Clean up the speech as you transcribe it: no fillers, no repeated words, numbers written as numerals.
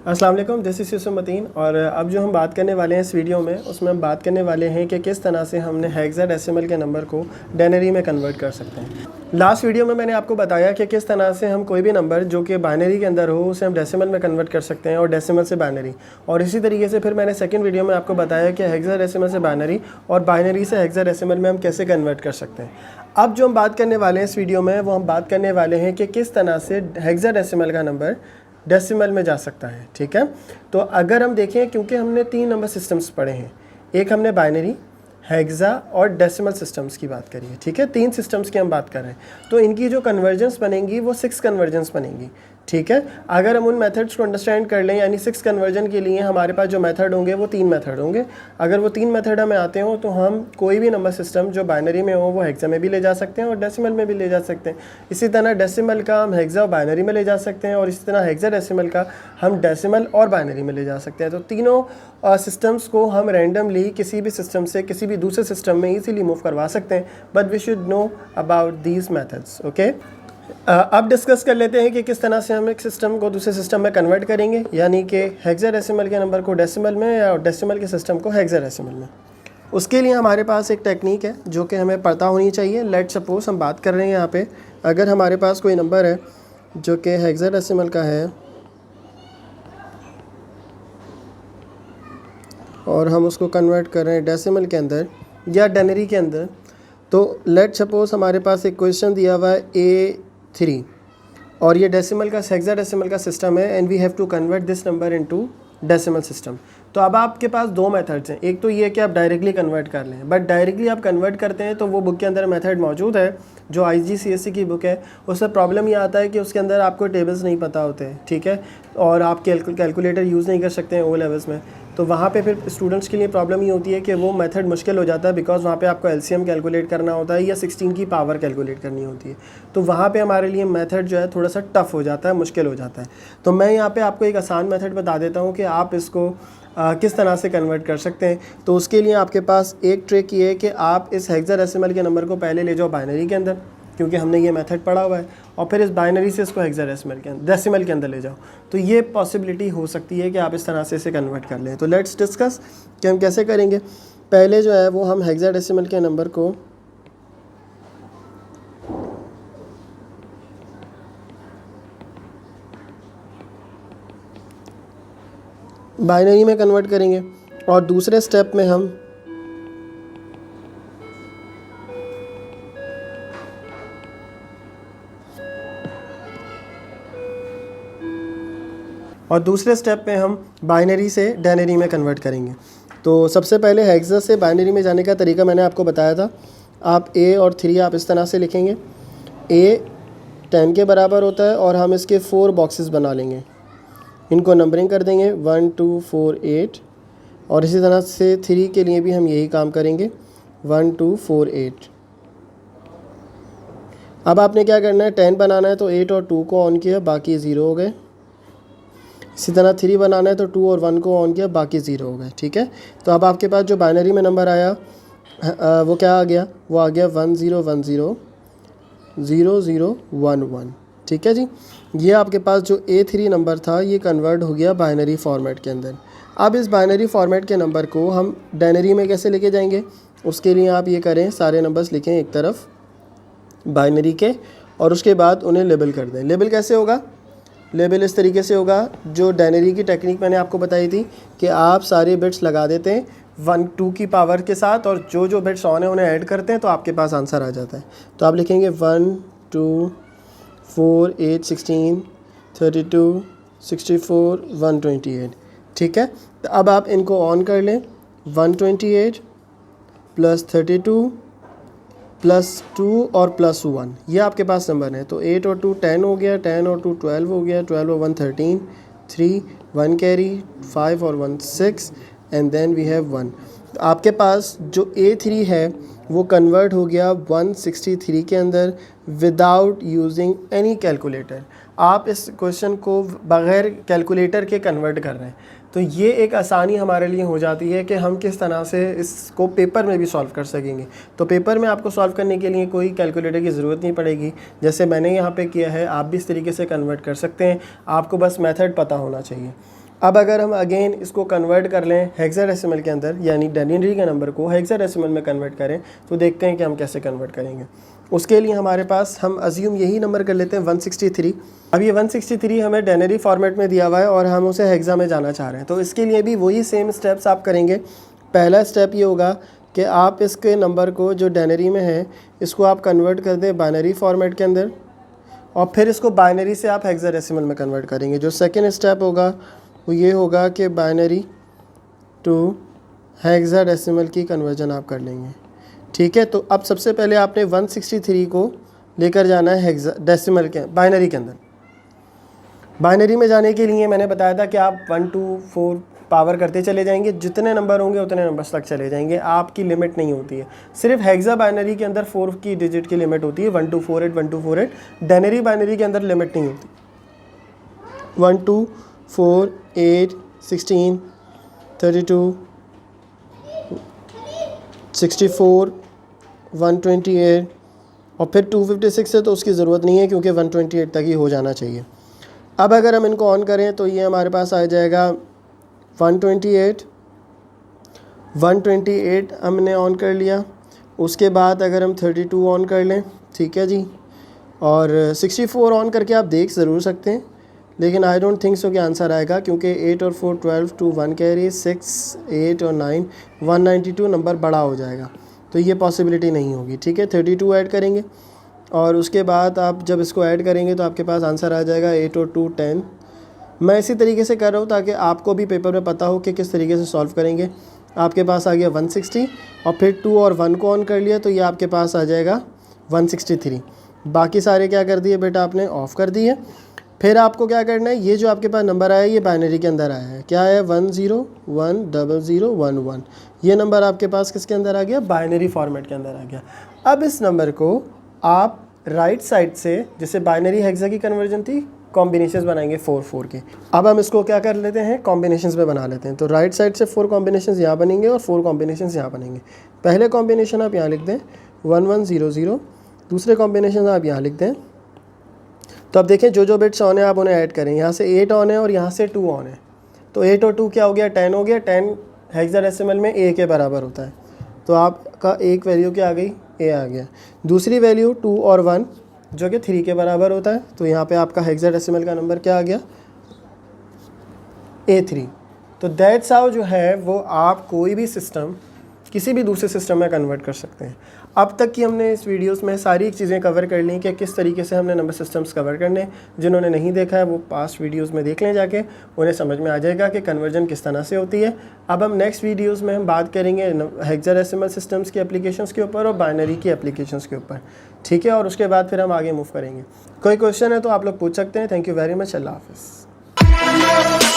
अस्सलाम वालेकुम, this is Yusuf Mateen. और अब जो हम बात करने वाले हैं इस वीडियो में, उसमें हम बात करने वाले हैं कि किस तरह से हमने हेक्साडेसिमल के नंबर को डेनरी में कन्वर्ट कर सकते हैं। लास्ट वीडियो में मैंने आपको बताया कि किस तरह से हम कोई भी नंबर जो कि बाइनरी के अंदर हो उसे हम डेसिमल में कन्वर्ट कर सकते हैं और डेसिमल से बाइनरी। और इसी तरीके से फिर मैंने सेकेंड वीडियो में आपको बताया कि हेक्साडेसिमल से बाइनरी और बाइनरी से हेक्साडेसिमल में हम कैसे कन्वर्ट कर सकते हैं। अब जो हम बात करने वाले हैं इस वीडियो में, वो हम बात करने वाले हैं कि किस तरह से हेक्साडेसिमल का नंबर डेसिमल में जा सकता है। ठीक है, तो अगर हम देखें, क्योंकि हमने 3 नंबर सिस्टम्स पढ़े हैं, एक हमने बाइनरी, हेक्सा और डेसिमल सिस्टम्स की बात करी है। ठीक है, 3 सिस्टम्स की हम बात कर रहे हैं, तो इनकी जो कन्वर्जेंस बनेंगी वो 6 कन्वर्जेंस बनेंगी। ठीक है, अगर हम उन मेथड्स को अंडरस्टैंड कर लें, यानी 6 कन्वर्जन के लिए हमारे पास जो मेथड होंगे वो 3 मेथड होंगे। अगर वो 3 मेथड हमें आते हो तो हम कोई भी नंबर सिस्टम जो बाइनरी में हो वो हेक्सा में भी ले जा सकते हैं और डेसिमल में भी ले जा सकते हैं। इसी तरह डेसिमल का हम हेक्सा और बाइनरी में ले जा सकते हैं, और इसी तरह हेक्साडेसिमल का हम डेसिमल और बाइनरी में ले जा सकते हैं। तो तीनों सिस्टम्स को हम रैंडमली किसी भी सिस्टम से किसी भी दूसरे सिस्टम में ईजीली मूव करवा सकते हैं, but we should know about these methods. Okay, अब डिस्कस कर लेते हैं कि किस तरह से हम एक सिस्टम को दूसरे सिस्टम में कन्वर्ट करेंगे, यानी कि हेक्साडेसिमल के नंबर को डेसिमल में या डेसिमल के सिस्टम को हेक्साडेसिमल में। उसके लिए हमारे पास एक टेक्निक है जो कि हमें पता होनी चाहिए। लेट सपोज हम बात कर रहे हैं यहाँ पे, अगर हमारे पास कोई नंबर है जो कि हेक्साडेसिमल का है और हम उसको कन्वर्ट कर रहे हैं डेसिमल के अंदर या डेनरी के अंदर, तो लेट सपोज हमारे पास एक क्वेश्चन दिया हुआ है A3 और ये डेसिमल का हेक्साडेसिमल का सिस्टम है, and we have to convert this number into decimal system. तो अब आपके पास 2 मेथड्स हैं। एक तो ये कि आप डायरेक्टली कन्वर्ट कर लें, बट डायरेक्टली आप कन्वर्ट करते हैं तो वो बुक के अंदर मेथड मौजूद है जो IGCSE की बुक है। उसमें प्रॉब्लम ये आता है कि उसके अंदर आपको टेबल्स नहीं पता होते हैं। ठीक है, और आप कैलकुलेटर यूज़ नहीं कर सकते हैं O लेवल्स में, तो वहाँ पे फिर स्टूडेंट्स के लिए प्रॉब्लम ये होती है कि वो मेथड मुश्किल हो जाता है, बिकॉज वहाँ पे आपको LCM कैलकुलेट करना होता है या 16 की पावर कैलकुलेट करनी होती है। तो वहाँ पे हमारे लिए मेथड जो है थोड़ा सा टफ़ हो जाता है, मुश्किल हो जाता है। तो मैं यहाँ पे आपको एक आसान मेथड बता देता हूँ कि आप इसको किस तरह से कन्वर्ट कर सकते हैं। तो उसके लिए आपके पास एक ट्रिक ये है कि आप इस हेक्साडेसिमल के नंबर को पहले ले जाओ बाइनरी के अंदर, क्योंकि हमने ये मेथड पढ़ा हुआ है, और फिर इस बाइनरी से इसको हेक्साडेसिमल के अंदर डेसिमल के अंदर ले जाओ। तो ये पॉसिबिलिटी हो सकती है कि आप इस तरह से इसे कन्वर्ट कर लें। तो लेट्स डिस्कस कि हम कैसे करेंगे। पहले जो है वो हम हेक्साडेसिमल के नंबर को बाइनरी में कन्वर्ट करेंगे, और दूसरे स्टेप में हम बाइनरी से डेनरी में कन्वर्ट करेंगे। तो सबसे पहले हेक्सा से बाइनरी में जाने का तरीका मैंने आपको बताया था। आप A और 3 आप इस तरह से लिखेंगे। A 10 के बराबर होता है और हम इसके 4 बॉक्सेस बना लेंगे, इनको नंबरिंग कर देंगे 1 2 4 8, और इसी तरह से 3 के लिए भी हम यही काम करेंगे 1 2 4 8। अब आपने क्या करना है, 10 बनाना है तो 8 और 2 को ऑन किया, बाकी 0 हो गए। इसी तरह 3 बनाना है तो 2 और 1 को ऑन किया, बाकी 0 हो गए। ठीक है, तो अब आपके पास जो बाइनरी में नंबर आया वो क्या आ गया, वो आ गया 1 0 1 0 0 0 1 1। ठीक है जी, ये आपके पास जो A3 नंबर था ये कन्वर्ट हो गया बाइनरी फॉर्मेट के अंदर। अब इस बाइनरी फॉर्मेट के नंबर को हम डेनरी में कैसे लेके जाएंगे, उसके लिए आप ये करें, सारे नंबर्स लिखें एक तरफ बाइनरी के, और उसके बाद उन्हें लेबल कर दें। लेबल कैसे होगा, लेबल इस तरीके से होगा, जो डेनरी की टेक्निक मैंने आपको बताई थी कि आप सारे बिट्स लगा देते हैं 1 2 की पावर के साथ, और जो जो बिट्स ऑन है उन्हें ऐड करते हैं तो आपके पास आंसर आ जाता है। तो आप लिखेंगे 1 2 4 8 16 32 64 128। ठीक है, तो अब आप इनको ऑन कर लें, 128 प्लस 32 प्लस 2 और प्लस 1, ये आपके पास नंबर है। तो 8 और 2 10 हो गया, 10 और 2 12 हो गया, 12 और 1 13, 3 1 कैरी, 5 और 1 6, एंड देन वी हैव 1। तो आपके पास जो A3 है वो कन्वर्ट हो गया 163 के अंदर विदाउट यूजिंग एनी कैलकुलेटर। आप इस क्वेश्चन को बग़ैर कैलकुलेटर के कन्वर्ट कर रहे हैं, तो ये एक आसानी हमारे लिए हो जाती है कि हम किस तरह से इसको पेपर में भी सॉल्व कर सकेंगे। तो पेपर में आपको सॉल्व करने के लिए कोई कैलकुलेटर की ज़रूरत नहीं पड़ेगी, जैसे मैंने यहाँ पे किया है। आप भी इस तरीके से कन्वर्ट कर सकते हैं, आपको बस मेथड पता होना चाहिए। अब अगर हम अगेन इसको कन्वर्ट कर लें हेक्साडेसिमल के अंदर, यानी डेसिमल के नंबर को हेक्साडेसिमल में कन्वर्ट करें, तो देखते हैं कि हम कैसे कन्वर्ट करेंगे। उसके लिए हमारे पास हम अज्यूम यही नंबर कर लेते हैं 163। अब ये 163 हमें डेनरी फॉर्मेट में दिया हुआ है और हम उसे हेक्सा में जाना चाह रहे हैं, तो इसके लिए भी वही सेम स्टेप्स आप करेंगे। पहला स्टेप ये होगा कि आप इसके नंबर को जो डेनरी में है इसको आप कन्वर्ट कर दें बाइनरी फॉर्मेट के अंदर, और फिर इसको बाइनरी से आप हेक्साडेसिमल में कन्वर्ट करेंगे। जो सेकेंड स्टेप होगा वो ये होगा कि बाइनरी टू हेक्साडेसिमल की कन्वर्जन आप कर लेंगे। ठीक है, तो अब सबसे पहले आपने 163 को लेकर जाना है हेक्साडेसिमल के बाइनरी के अंदर। बाइनरी में जाने के लिए मैंने बताया था कि आप 1 to 4 पावर करते चले जाएंगे, जितने नंबर होंगे उतने नंबर्स तक चले जाएंगे, आपकी लिमिट नहीं होती है। सिर्फ हेक्सा बाइनरी के अंदर 4 की डिजिट की लिमिट होती है, 1 to 48, 1 to 48। डेनरी बाइनरी के अंदर लिमिट नहीं होती। 1 2 4 8 16 32 64 128 और फिर 256 है तो उसकी ज़रूरत नहीं है क्योंकि 128 तक ही हो जाना चाहिए। अब अगर हम इनको ऑन करें तो ये हमारे पास आ जाएगा 128 हमने ऑन कर लिया। उसके बाद अगर हम 32 ऑन कर लें, ठीक है जी, और 64 ऑन करके आप देख ज़रूर सकते हैं, लेकिन आई डोंट थिंक सो कि आंसर आएगा, क्योंकि 8 और 4 12 2 1 कैरी 6 8 और 9 192 नंबर बड़ा हो जाएगा, तो ये पॉसिबिलिटी नहीं होगी। ठीक है, 32 ऐड करेंगे और उसके बाद आप जब इसको ऐड करेंगे तो आपके पास आंसर आ जाएगा 8 और 2 10। मैं इसी तरीके से कर रहा हूँ ताकि आपको भी पेपर में पता हो कि किस तरीके से सॉल्व करेंगे। आपके पास आ गया 160 और फिर 2 और 1 को ऑन कर लिया तो ये आपके पास आ जाएगा 163। बाकी सारे क्या कर दिए बेटा आपने, ऑफ़ कर दिए। फिर आपको क्या करना है, ये जो आपके पास नंबर आया ये बाइनरी के अंदर आया है, क्या है 10100011। ये नंबर आपके पास किसके अंदर आ गया, बाइनरी फॉर्मेट के अंदर आ गया। अब इस नंबर को आप राइट साइड से, जैसे बाइनरी हेक्सा की कन्वर्जन थी, कॉम्बिनेशंस बनाएंगे 4 4 के। अब हम इसको क्या कर लेते हैं, कॉम्बिनेशंस में बना लेते हैं। तो राइट साइड से 4 कॉम्बिनेशंस यहाँ बनेंगे और 4 कॉम्बिनेशंस यहाँ बनेंगे। पहले कॉम्बिनेशन आप यहाँ लिख दें 1100, दूसरे कॉम्बिनेशन आप यहाँ लिख दें। तो अब देखें जो बिट्स ऑन है आप उन्हें ऐड करें। यहाँ से 8 ऑन है और यहाँ से 2 ऑन है, तो 8 और 2 क्या हो गया, 10 हो गया। 10 हेक्साडेसिमल में A के बराबर होता है, तो आपका एक वैल्यू क्या आ गई, A आ गया। दूसरी वैल्यू 2 और 1 जो कि 3 के बराबर होता है, तो यहाँ पे आपका हेक्साडेसिमल का नंबर क्या आ गया, A3। तो दैट्स हाउ जो है वो आप कोई भी सिस्टम किसी भी दूसरे सिस्टम में कन्वर्ट कर सकते हैं। अब तक की हमने इस वीडियोस में सारी चीज़ें कवर कर ली कि किस तरीके से हमने नंबर सिस्टम्स कवर करने। जिन्होंने नहीं देखा है वो पास्ट वीडियोस में देख लें जाके, उन्हें समझ में आ जाएगा कि कन्वर्जन किस तरह से होती है। अब हम नेक्स्ट वीडियोस में हम बात करेंगे हेक्साडेसिमल सिस्टम्स की एप्लीकेशंस के ऊपर और बाइनरी की एप्लीकेशंस के ऊपर, ठीक है। और उसके बाद फिर हम आगे मूव करेंगे। कोई क्वेश्चन है तो आप लोग पूछ सकते हैं। Thank you very much. अल्लाह हाफिज़।